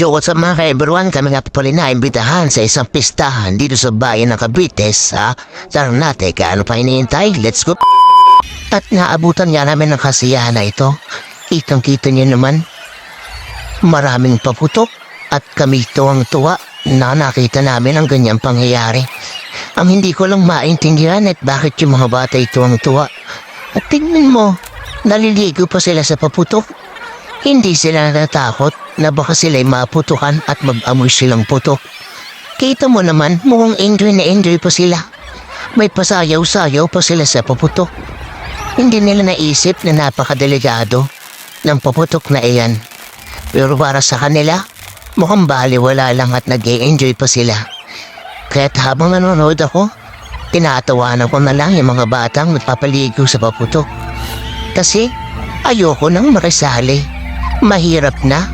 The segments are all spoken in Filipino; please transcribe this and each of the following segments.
Yo, what's up mga ka-everyone? Kami nga pala na-imbitahan sa isang pistahan dito sa bayan ng Cavite sa Ternate. Ano pa hinihintay? Let's go! At naabutan nga namin ng kasiyahan na ito. Kitang-kita niyo naman. Maraming paputok at kami tuwang-tuwa na nakita namin ang ganyang pangyayari. Ang hindi ko lang maintindihan at bakit yung mga bata ay tuwang-tuwa. At tingnan mo, naliligo pa sila sa paputok. Hindi sila natatakot na baka sila'y maputukan at mag-amoy silang putok. Kita mo naman, mukhang enjoy na enjoy pa sila. May pasayaw-sayaw pa sila sa paputok. Hindi nila naisip na napakadelikado ng paputok na iyan. Pero para sa kanila, mukhang baliwala lang at nag-e-enjoy pa sila. Kaya't habang nanonood ako, tinatawanan ko na lang yung mga batang nagpapaligo sa paputok. Kasi ayoko nang makisali. Mahirap na.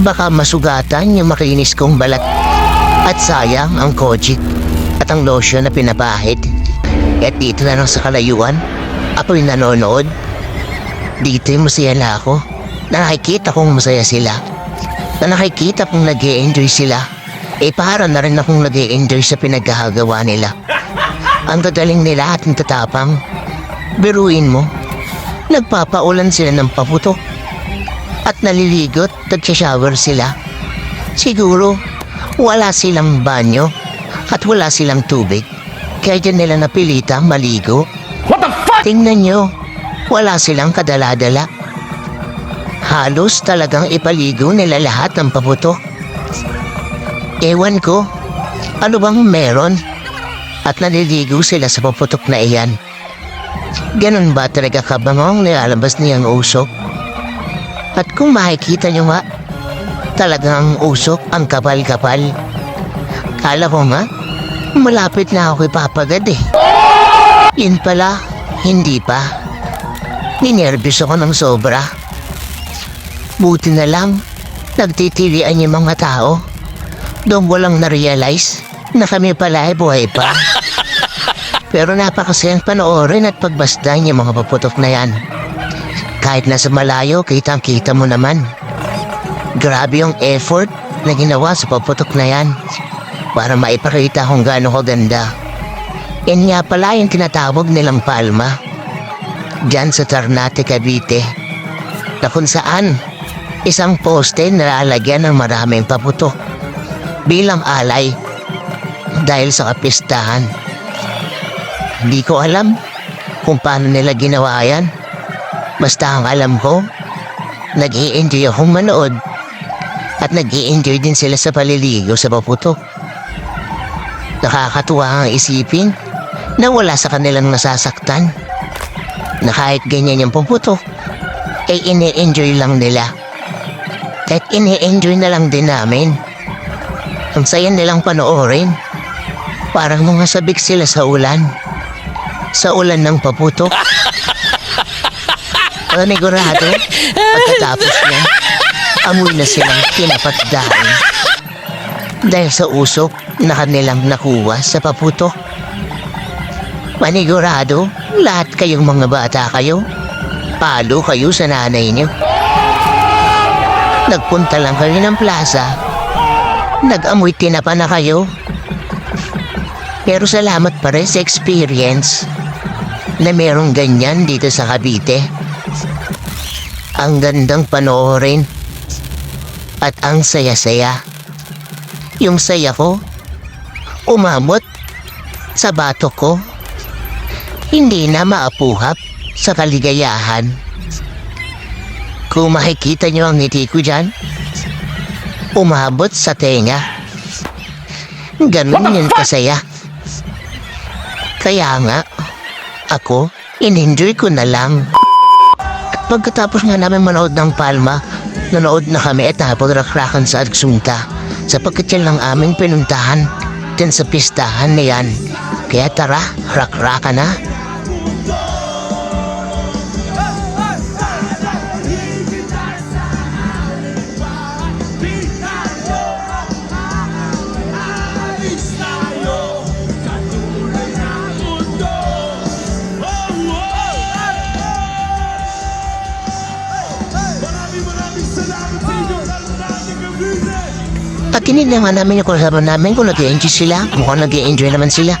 Baka masugatan yung makinis kong balat. At sayang ang kojik at ang lotion na pinapahid. At dito na lang sa kalayuan, ako'y nanonood. Dito'y masaya na ako. Na nakikita kong masaya sila. Na nakikita kong nag-e-enjoy sila. Para na rin akong nag-e-enjoy sa pinaghahagawa nila. Ang gagaling nila at ang tatapang. Biruin mo, nagpapaulan sila ng paputok. At naliligot, nag-shower sila. Siguro, wala silang banyo at wala silang tubig. Kaya dyan nila napilitang maligo. What the fuck? Tingnan nyo, wala silang kadala-dala. Halos talagang ipaligo nila lahat ng paputok. Ewan ko, ano bang meron? At naliligo sila sa paputok na iyan. Ganon ba talaga kabangong nilalabas niyang usok? At kung makikita nyo nga, talagang usok ang kapal-kapal. Kala ko nga, malapit na ako ipapagad eh. Yun pala, hindi pa. Ninervyos ako ng sobra. Buti na lang, nagtitilian yung mga tao. Doon walang na-realize na kami pala ay buhay pa. Pero napakasayang panoorin at pagbasdan yung mga paputok na yan. Kahit nasa malayo, kitang-kita mo naman. Grabe yung effort na ginawa sa paputok na yan para maipakita kung gaano kaganda. Yan nga pala yung tinatawag nilang palma diyan sa Ternate, Cavite, na kung saan isang poste nalalagyan ng maraming paputok bilang alay dahil sa kapistahan. Hindi ko alam kung paano nila ginawa yan. Basta ang alam ko, nag-i-enjoy akong manood at nag-i-enjoy din sila sa paliligo sa paputok. Nakakatuwa ang isipin na wala sa kanilang nasasaktan. Na kahit ganyan yung paputok, ay ini-enjoy lang nila. Kahit ini-enjoy na lang din namin. Ang saya nilang panoorin. Parang mga sabik sila sa ulan. Sa ulan ng paputok. Panigurado, pagkatapos niya, amoy na silang pinapatdahan. Dahil sa usok na kanilang nakuha sa paputok. Panigurado, lahat kayong mga bata kayo, palo kayo sa nanay niyo. Nagpunta lang kayo ng plaza, nag-amoy tinapa na kayo. Pero salamat pa rin sa experience na merong ganyan dito sa Cavite. Ang gandang panoorin at ang saya-saya. Yung saya ko, umamot sa batok ko. Hindi na maapuhap sa kaligayahan. Kung makikita nyo ang ngiti ko dyan, umabot sa tenga. Ganun yun kasaya. Kaya nga, ako, in-enjoy ko na lang. Pagkatapos nga namin manood ng palma, nanood na kami at napag-rakrakan sa Agsunta sapagkat yan lang aming pinuntahan din sa pistahan na yan. Kaya tara, rakrakan na. Maraming salamat sa inyo. Lalo na ating At tinignan naman namin yung kasama namin kung nag-i-enjoy sila. Mukhang nag-i-enjoy naman sila.